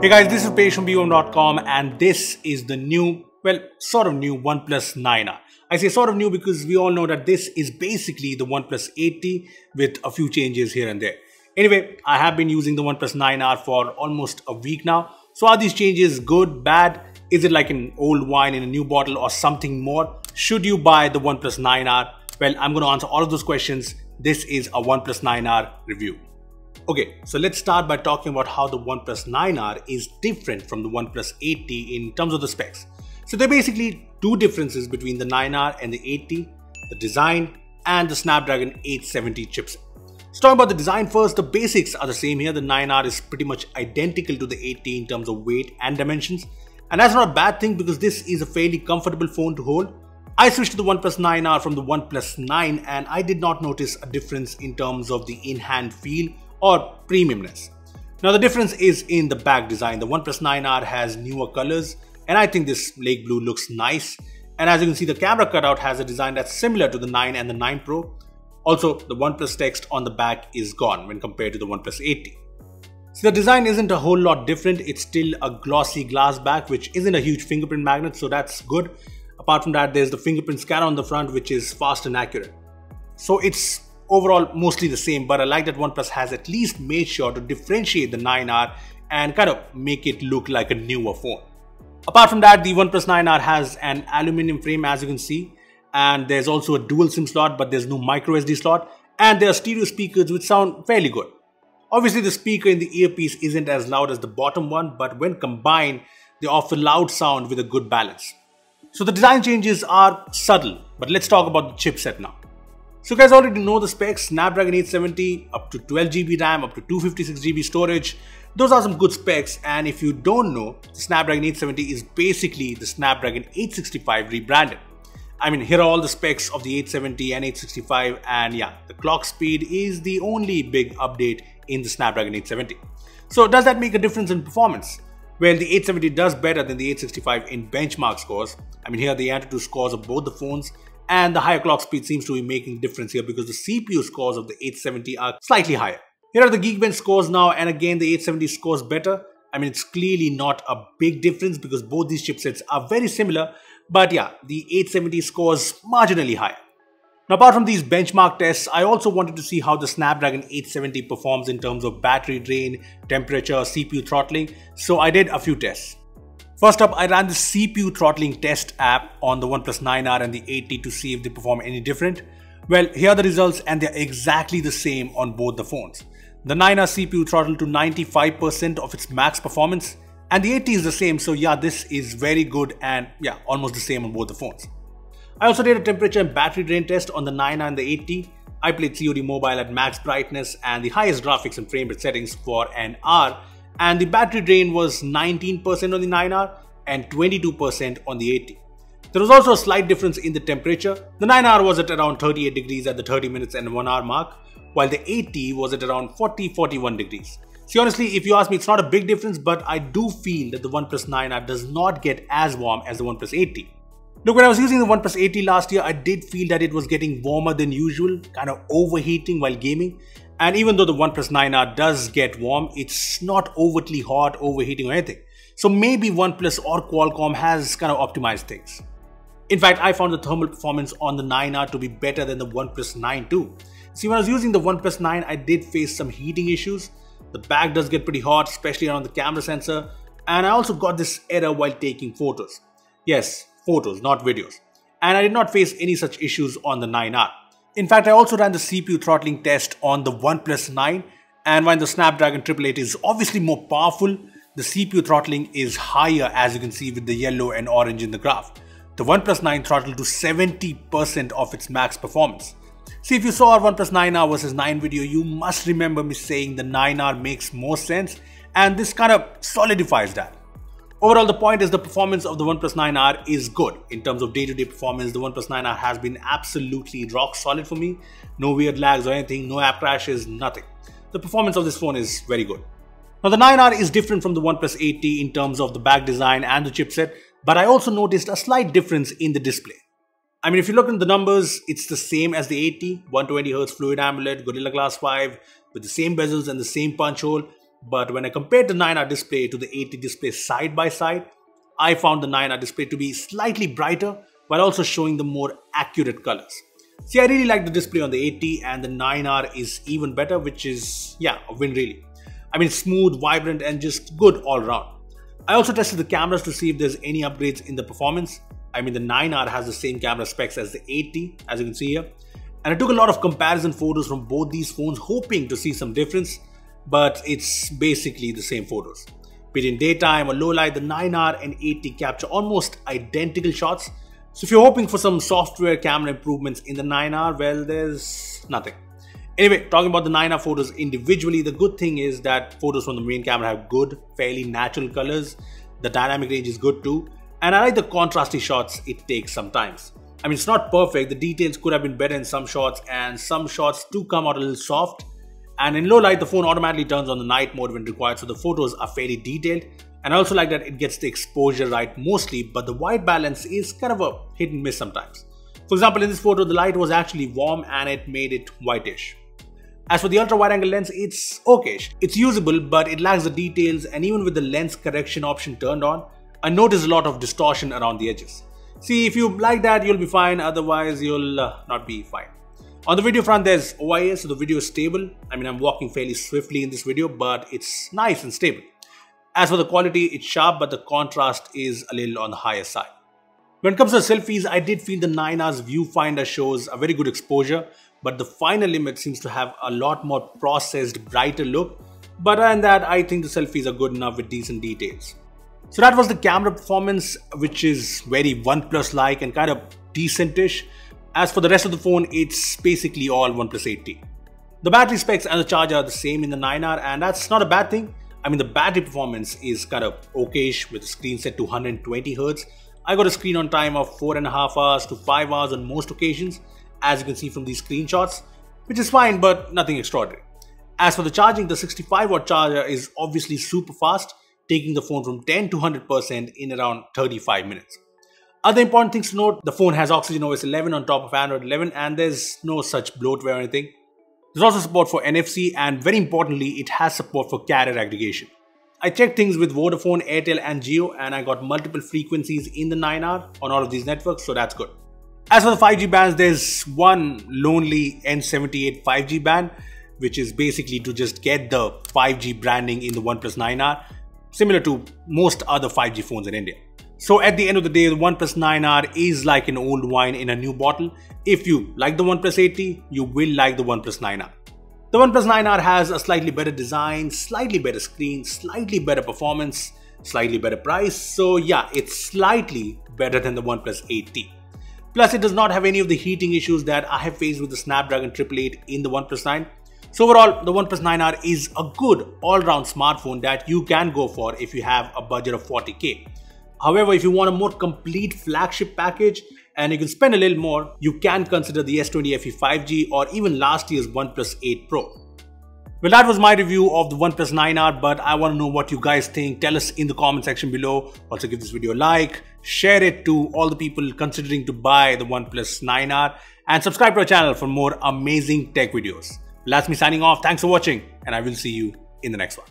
Hey guys, this is Page from Beebom.com and this is the new, well, sort of new OnePlus 9R. I say sort of new because we all know that this is basically the OnePlus 80 with a few changes here and there. Anyway, I have been using the OnePlus 9R for almost a week now. So are these changes good, bad? Is it like an old wine in a new bottle or something more? Should you buy the OnePlus 9R? Well, I'm going to answer all of those questions. This is a OnePlus 9R review. Okay, so let's start by talking about how the OnePlus 9R is different from the OnePlus 80 in terms of the specs. So there are basically two differences between the 9R and the 80, the design and the Snapdragon 870 chipset. So talking about the design first, the basics are the same here. The 9R is pretty much identical to the 80 in terms of weight and dimensions. And that's not a bad thing because this is a fairly comfortable phone to hold. I switched to the OnePlus 9R from the OnePlus 9 and I did not notice a difference in terms of the in-hand feel or premiumness. Now the difference is in the back design. The OnePlus 9R has newer colors and I think this lake blue looks nice. And as you can see, the camera cutout has a design that's similar to the 9 and the 9 Pro. Also, the OnePlus text on the back is gone when compared to the OnePlus 80. So the design isn't a whole lot different. It's still a glossy glass back, which isn't a huge fingerprint magnet, so that's good. Apart from that, there's the fingerprint scanner on the front, which is fast and accurate. So it's overall mostly the same, but I like that OnePlus has at least made sure to differentiate the 9R and kind of make it look like a newer phone. Apart from that, the OnePlus 9R has an aluminum frame, as you can see, and there's also a dual SIM slot, but there's no micro SD slot, and there are stereo speakers which sound fairly good. Obviously, the speaker in the earpiece isn't as loud as the bottom one, but when combined, they offer loud sound with a good balance. So the design changes are subtle, but let's talk about the chipset now. So you guys already know the specs: Snapdragon 870, up to 12 GB RAM, up to 256 GB storage. Those are some good specs, and if you don't know, the Snapdragon 870 is basically the Snapdragon 865 rebranded. I mean, here are all the specs of the 870 and 865, and yeah, the clock speed is the only big update in the Snapdragon 870. So does that make a difference in performance? Well, the 870 does better than the 865 in benchmark scores. I mean, here are the Antutu scores of both the phones, and the higher clock speed seems to be making a difference here because the CPU scores of the 870 are slightly higher. Here are the Geekbench scores now, and again the 870 scores better. I mean, it's clearly not a big difference because both these chipsets are very similar, but yeah, the 870 scores marginally higher. Now apart from these benchmark tests, I also wanted to see how the Snapdragon 870 performs in terms of battery drain, temperature, CPU throttling, so I did a few tests. First up, I ran the CPU throttling test app on the OnePlus 9R and the 80 to see if they perform any different. Well, here are the results and they're exactly the same on both the phones. The 9R CPU throttled to 95% of its max performance and the 80 is the same, so yeah, this is very good and yeah, almost the same on both the phones. I also did a temperature and battery drain test on the 9R and the 80. I played COD Mobile at max brightness and the highest graphics and frame rate settings for an hour, and the battery drain was 19% on the 9R and 22% on the 80. There was also a slight difference in the temperature. The 9R was at around 38 degrees at the 30 minutes and 1 hour mark, while the 80 was at around 40-41 degrees. See, honestly, if you ask me, it's not a big difference, but I do feel that the OnePlus 9R does not get as warm as the OnePlus 80. Look, when I was using the OnePlus 80 last year, I did feel that it was getting warmer than usual, kind of overheating while gaming. And even though the OnePlus 9R does get warm, it's not overtly hot, overheating or anything. So maybe OnePlus or Qualcomm has kind of optimized things. In fact, I found the thermal performance on the 9R to be better than the OnePlus 9 too. See, when I was using the OnePlus 9, I did face some heating issues. The back does get pretty hot, especially around the camera sensor. And I also got this error while taking photos. Yes, photos, not videos. And I did not face any such issues on the 9R. In fact, I also ran the CPU throttling test on the OnePlus 9, and while the Snapdragon 888 is obviously more powerful, the CPU throttling is higher, as you can see with the yellow and orange in the graph. The OnePlus 9 throttled to 70% of its max performance. See, if you saw our OnePlus 9R versus 9 video, you must remember me saying the 9R makes more sense, and this kind of solidifies that. Overall, the point is the performance of the OnePlus 9R is good. In terms of day-to-day performance, the OnePlus 9R has been absolutely rock solid for me. No weird lags or anything, no app crashes, nothing. The performance of this phone is very good. Now the 9R is different from the OnePlus 80 in terms of the back design and the chipset, but I also noticed a slight difference in the display. I mean, if you look at the numbers, it's the same as the 80, 120Hz Fluid AMOLED, Gorilla Glass 5, with the same bezels and the same punch hole. But when I compared the 9R display to the 80 display side by side, I found the 9R display to be slightly brighter while also showing the more accurate colors. See, I really like the display on the 80 and the 9R is even better, which is, yeah, a win really. I mean, smooth, vibrant and just good all around. I also tested the cameras to see if there's any upgrades in the performance. I mean, the 9R has the same camera specs as the 80, as you can see here. And I took a lot of comparison photos from both these phones, hoping to see some difference, but it's basically the same photos. Be it in daytime or low light, the 9R and 80 capture almost identical shots. So if you're hoping for some software camera improvements in the 9R, well, there's nothing. Anyway, talking about the 9R photos individually, the good thing is that photos from the main camera have good, fairly natural colors. The dynamic range is good too. And I like the contrasty shots it takes sometimes. I mean, it's not perfect. The details could have been better in some shots and some shots do come out a little soft. And in low light, the phone automatically turns on the night mode when required. So the photos are fairly detailed. And I also like that it gets the exposure right mostly, but the white balance is kind of a hit and miss sometimes. For example, in this photo, the light was actually warm and it made it whitish. As for the ultra wide angle lens, it's okayish. It's usable, but it lacks the details, and even with the lens correction option turned on, I noticed a lot of distortion around the edges. See, if you like that, you'll be fine, otherwise you'll not be fine. On the video front, there's OIS, so the video is stable. I mean, I'm walking fairly swiftly in this video, but it's nice and stable. As for the quality, it's sharp, but the contrast is a little on the higher side. When it comes to selfies, I did feel the 9R's viewfinder shows a very good exposure, but the finer limit seems to have a lot more processed, brighter look. But other than that, I think the selfies are good enough with decent details. So that was the camera performance, which is very OnePlus-like and kind of decentish. As for the rest of the phone, it's basically all OnePlus 80. The battery specs and the charger are the same in the 9R, and that's not a bad thing. I mean, the battery performance is kind of okayish with the screen set to 120Hz. I got a screen on time of 4.5 hours to 5 hours on most occasions, as you can see from these screenshots, which is fine, but nothing extraordinary. As for the charging, the 65-watt charger is obviously super fast, taking the phone from 10 to 100% in around 35 minutes. Other important things to note, the phone has Oxygen OS 11 on top of Android 11, and there's no such bloatware or anything. There's also support for NFC, and very importantly, it has support for carrier aggregation. I checked things with Vodafone, Airtel and Jio, and I got multiple frequencies in the 9R on all of these networks, so that's good. As for the 5G bands, there's one lonely N78 5G band, which is basically to just get the 5G branding in the OnePlus 9R, similar to most other 5G phones in India. So at the end of the day, the OnePlus 9R is like an old wine in a new bottle. If you like the OnePlus 80, you will like the OnePlus 9R. The OnePlus 9R has a slightly better design, slightly better screen, slightly better performance, slightly better price. So yeah, it's slightly better than the OnePlus 80. Plus, it does not have any of the heating issues that I have faced with the Snapdragon 888 in the OnePlus 9. So overall, the OnePlus 9R is a good all-round smartphone that you can go for if you have a budget of 40K. However, if you want a more complete flagship package and you can spend a little more, you can consider the S20 FE 5G or even last year's OnePlus 8 Pro. Well, that was my review of the OnePlus 9R, but I want to know what you guys think. Tell us in the comment section below. Also give this video a like, share it to all the people considering to buy the OnePlus 9R, and subscribe to our channel for more amazing tech videos. Well, that's me signing off. Thanks for watching, and I will see you in the next one.